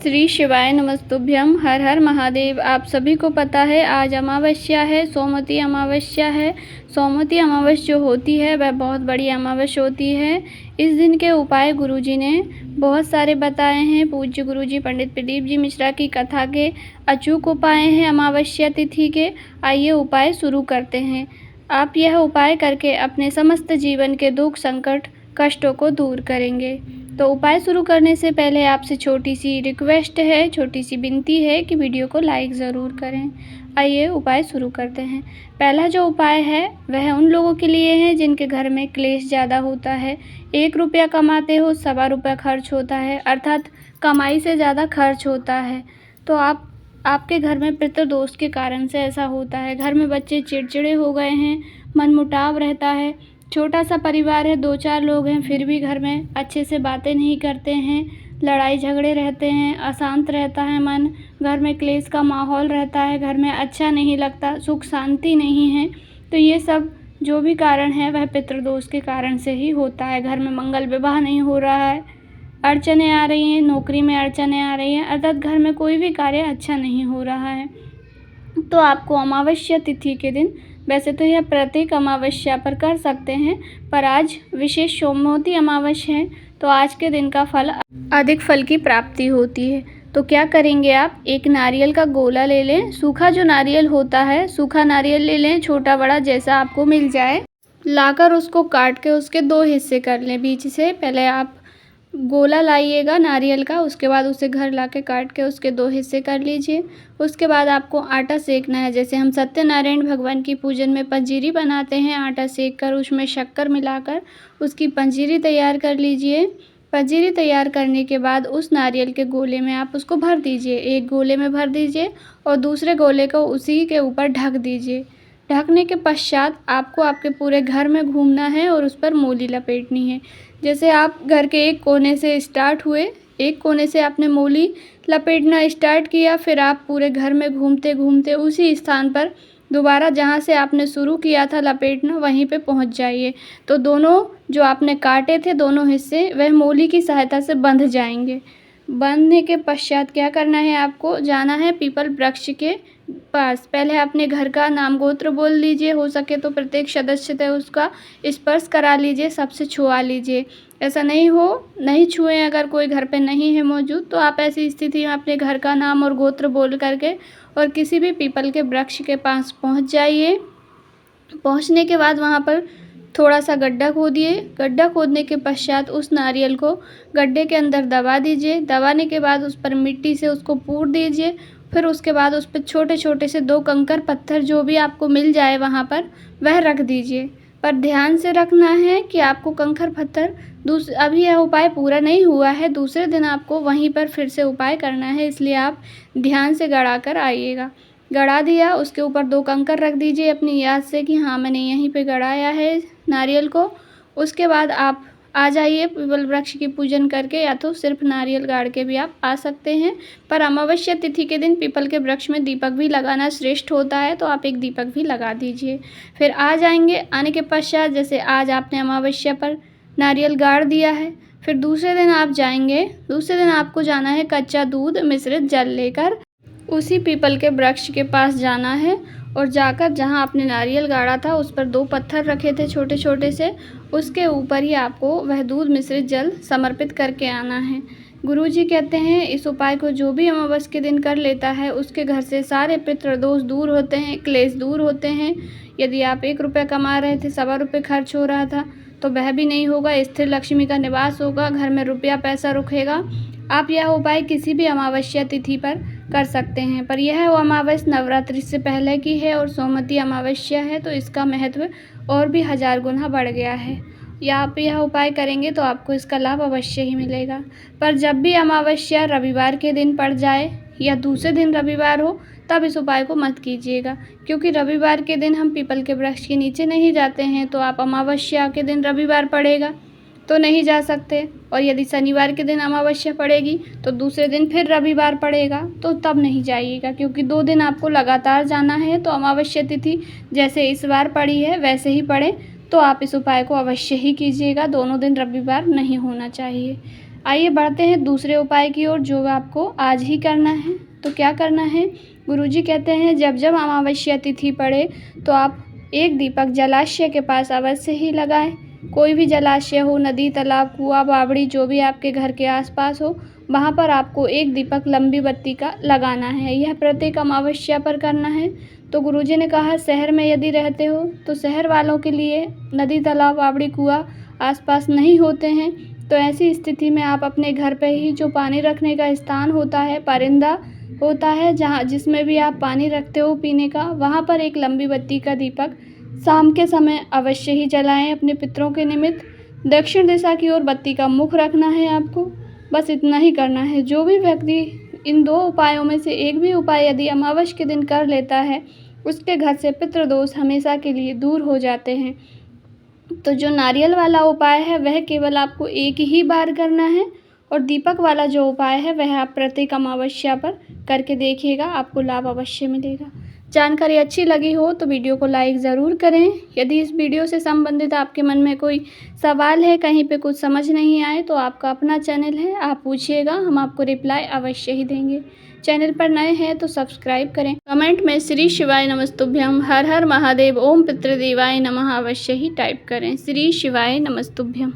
श्री शिवाय नमस्तुभ्यम। हर हर महादेव। आप सभी को पता है आज अमावस्या है, सोमवती अमावस्या है। सोमवती अमावस्या जो होती है वह बहुत बड़ी अमावस्या होती है। इस दिन के उपाय गुरुजी ने बहुत सारे बताए हैं। पूज्य गुरुजी पंडित प्रदीप जी मिश्रा की कथा के अचूक उपाय हैं अमावस्या तिथि के। आइए उपाय शुरू करते हैं। आप यह उपाय करके अपने समस्त जीवन के दुख संकट कष्टों को दूर करेंगे। तो उपाय शुरू करने से पहले आपसे छोटी सी रिक्वेस्ट है, छोटी सी विनती है कि वीडियो को लाइक ज़रूर करें। आइए उपाय शुरू करते हैं। पहला जो उपाय है वह उन लोगों के लिए है जिनके घर में क्लेश ज़्यादा होता है। 1 रुपया कमाते हो, 1.25 रुपया खर्च होता है, अर्थात कमाई से ज़्यादा खर्च होता है। तो आपके घर में पितृदोष के कारण से ऐसा होता है। घर में बच्चे चिड़चिड़े हो गए हैं, मनमुटाव रहता है। छोटा सा परिवार है, 2-4 लोग हैं, फिर भी घर में अच्छे से बातें नहीं करते हैं, लड़ाई झगड़े रहते हैं, अशांत रहता है मन, घर में क्लेश का माहौल रहता है, घर में अच्छा नहीं लगता, सुख शांति नहीं है। तो ये सब जो भी कारण है वह पितृदोष के कारण से ही होता है। घर में मंगल विवाह नहीं हो रहा है, अड़चनें आ रही हैं, नौकरी में अड़चनें आ रही हैं, अर्थात घर में कोई भी कार्य अच्छा नहीं हो रहा है। तो आपको अमावस्या तिथि के दिन, वैसे तो यह प्रत्येक अमावस्या पर कर सकते हैं, पर आज विशेष सोमवती अमावस्या है तो आज के दिन का फल अधिक फल की प्राप्ति होती है। तो क्या करेंगे आप, एक नारियल का गोला ले लें। सूखा जो नारियल होता है, सूखा नारियल ले लें, छोटा बड़ा जैसा आपको मिल जाए। लाकर उसको काट के उसके 2 हिस्से कर लें। बीच से पहले आप गोला लाइएगा नारियल का, उसके बाद उसे घर लाके काट के उसके 2 हिस्से कर लीजिए। उसके बाद आपको आटा सेकना है। जैसे हम सत्यनारायण भगवान की पूजन में पंजीरी बनाते हैं, आटा सेक कर उसमें शक्कर मिलाकर उसकी पंजीरी तैयार कर लीजिए। पंजीरी तैयार करने के बाद उस नारियल के गोले में आप उसको भर दीजिए। एक गोले में भर दीजिए और दूसरे गोले को उसी के ऊपर ढक दीजिए। ढकने के पश्चात आपको आपके पूरे घर में घूमना है और उस पर मूली लपेटनी है। जैसे आप घर के एक कोने से स्टार्ट हुए, एक कोने से आपने मूली लपेटना स्टार्ट किया, फिर आप पूरे घर में घूमते घूमते उसी स्थान पर दोबारा जहाँ से आपने शुरू किया था लपेटना वहीं पे पहुँच जाइए। तो दोनों जो आपने काटे थे दोनों हिस्से वह मूली की सहायता से बंध जाएंगे। बंधने के पश्चात क्या करना है, आपको जाना है पीपल वृक्ष के पास। पहले अपने घर का नाम गोत्र बोल लीजिए, हो सके तो प्रत्येक सदस्य से उसका स्पर्श करा लीजिए, सबसे छुआ लीजिए। ऐसा नहीं छुएं, अगर कोई घर पे नहीं है मौजूद तो आप ऐसी स्थिति में अपने घर का नाम और गोत्र बोल करके और किसी भी पीपल के वृक्ष के पास पहुंच जाइए। पहुंचने के बाद वहां पर थोड़ा सा गड्ढा खोदिए। गड्ढा खोदने के पश्चात उस नारियल को गड्ढे के अंदर दबा दीजिए। दबाने के बाद उस पर मिट्टी से उसको पूर दीजिए। फिर उसके बाद उस पर छोटे छोटे से 2 कंकर पत्थर जो भी आपको मिल जाए वहाँ पर वह रख दीजिए। पर ध्यान से रखना है कि आपको कंकर पत्थर अभी यह उपाय पूरा नहीं हुआ है, दूसरे दिन आपको वहीं पर फिर से उपाय करना है, इसलिए आप ध्यान से गड़ा कर आइएगा। गड़ा दिया, उसके ऊपर 2 कंकर रख दीजिए अपनी याद से कि हाँ मैंने यहीं पे गड़ाया है नारियल को। उसके बाद आप आ जाइए पीपल वृक्ष की पूजन करके, या तो सिर्फ नारियल गाड़ के भी आप आ सकते हैं। पर अमावस्या तिथि के दिन पीपल के वृक्ष में दीपक भी लगाना श्रेष्ठ होता है, तो आप एक दीपक भी लगा दीजिए। फिर आ जाएंगे। आने के पश्चात जैसे आज आपने अमावस्या पर नारियल गाड़ दिया है, फिर दूसरे दिन आप जाएंगे। दूसरे दिन आपको जाना है कच्चा दूध मिश्रित जल लेकर उसी पीपल के वृक्ष के पास जाना है और जाकर जहां आपने नारियल गाड़ा था उस पर 2 पत्थर रखे थे छोटे छोटे से, उसके ऊपर ही आपको वह दूध मिश्रित जल समर्पित करके आना है। गुरुजी कहते हैं इस उपाय को जो भी अमावस्या के दिन कर लेता है उसके घर से सारे पितृदोष दूर होते हैं, क्लेश दूर होते हैं। यदि आप 1 रुपया कमा रहे थे, 1.25 रुपये खर्च हो रहा था तो वह भी नहीं होगा, स्थिर लक्ष्मी का निवास होगा, घर में रुपया पैसा रुकेगा। आप यह उपाय किसी भी अमावस्या तिथि पर कर सकते हैं, पर यह अमावस्या नवरात्रि से पहले की है और सोमवती अमावस्या है तो इसका महत्व और भी 1000 गुना बढ़ गया है। या आप यह उपाय करेंगे तो आपको इसका लाभ अवश्य ही मिलेगा। पर जब भी अमावस्या रविवार के दिन पड़ जाए या दूसरे दिन रविवार हो तब इस उपाय को मत कीजिएगा, क्योंकि रविवार के दिन हम पीपल के वृक्ष के नीचे नहीं जाते हैं। तो आप अमावस्या के दिन रविवार पड़ेगा तो नहीं जा सकते, और यदि शनिवार के दिन अमावस्या पड़ेगी तो दूसरे दिन फिर रविवार पड़ेगा तो तब नहीं जाइएगा, क्योंकि 2 दिन आपको लगातार जाना है। तो अमावस्या तिथि जैसे इस बार पड़ी है वैसे ही पड़े तो आप इस उपाय को अवश्य ही कीजिएगा। दोनों दिन रविवार नहीं होना चाहिए। आइए बढ़ते हैं दूसरे उपाय की ओर, जो आपको आज ही करना है। तो क्या करना है, गुरुजी कहते हैं जब जब अमावस्या तिथि पड़े तो आप एक दीपक जलाशय के पास अवश्य ही लगाएं। कोई भी जलाशय हो, नदी, तालाब, कुआं, बावड़ी, जो भी आपके घर के आसपास हो, वहाँ पर आपको एक दीपक लंबी बत्ती का लगाना है। यह प्रत्येक अमावस्या पर करना है। तो गुरुजी ने कहा शहर में यदि रहते हो तो शहर वालों के लिए नदी, तालाब, बावड़ी, कुआं आसपास नहीं होते हैं, तो ऐसी स्थिति में आप अपने घर पे ही जो पानी रखने का स्थान होता है, परिंदा होता है, जहाँ जिसमें भी आप पानी रखते हो पीने का, वहाँ पर एक लंबी बत्ती का दीपक शाम के समय अवश्य ही जलाएं अपने पितरों के निमित्त। दक्षिण दिशा की ओर बत्ती का मुख रखना है आपको। बस इतना ही करना है। जो भी व्यक्ति इन दो उपायों में से एक भी उपाय यदि अमावस्या के दिन कर लेता है, उसके घर से पितृदोष हमेशा के लिए दूर हो जाते हैं। तो जो नारियल वाला उपाय है वह केवल आपको एक ही बार करना है, और दीपक वाला जो उपाय है वह आप प्रत्येक अमावस्या पर करके देखिएगा, आपको लाभ अवश्य मिलेगा। जानकारी अच्छी लगी हो तो वीडियो को लाइक ज़रूर करें। यदि इस वीडियो से संबंधित आपके मन में कोई सवाल है, कहीं पे कुछ समझ नहीं आए, तो आपका अपना चैनल है, आप पूछिएगा, हम आपको रिप्लाई अवश्य ही देंगे। चैनल पर नए हैं तो सब्सक्राइब करें। कमेंट में श्री शिवाय नमस्तुभ्यम, हर हर महादेव, ओम पितृदेवाय नमः अवश्य ही टाइप करें। श्री शिवाय नमस्तुभ्यम।